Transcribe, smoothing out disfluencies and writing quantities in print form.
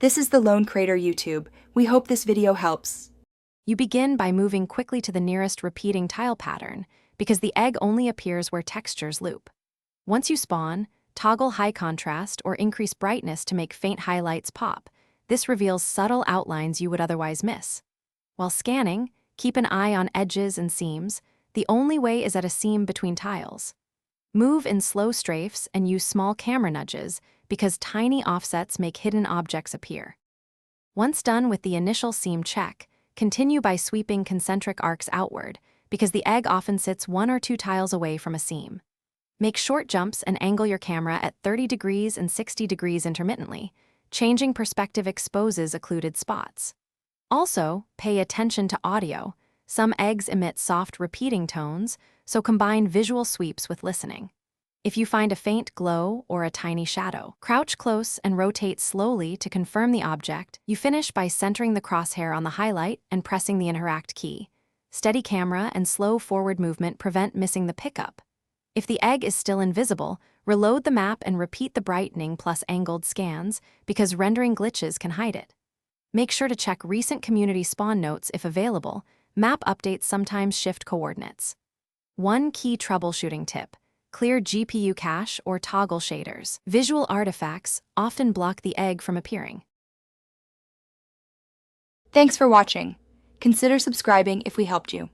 This is the Lone Crater YouTube. We hope this video helps. You begin by moving quickly to the nearest repeating tile pattern, because the egg only appears where textures loop. Once you spawn, toggle high contrast or increase brightness to make faint highlights pop. This reveals subtle outlines you would otherwise miss. While scanning, keep an eye on edges and seams. The only way is at a seam between tiles. Move in slow strafes and use small camera nudges because tiny offsets make hidden objects appear. Once done with the initial seam check, continue by sweeping concentric arcs outward because the egg often sits 1 or 2 tiles away from a seam. Make short jumps and angle your camera at 30 degrees and 60 degrees intermittently. Changing perspective exposes occluded spots. Also, pay attention to audio. Some eggs emit soft repeating tones, so combine visual sweeps with listening. If you find a faint glow or a tiny shadow, crouch close and rotate slowly to confirm the object. You finish by centering the crosshair on the highlight and pressing the interact key. Steady camera and slow forward movement prevent missing the pickup. If the egg is still invisible, reload the map and repeat the brightening plus angled scans because rendering glitches can hide it. Make sure to check recent community spawn notes if available. Map updates sometimes shift coordinates. One key troubleshooting tip: clear GPU cache or toggle shaders. Visual artifacts often block the egg from appearing. Thanks for watching. Consider subscribing if we helped you.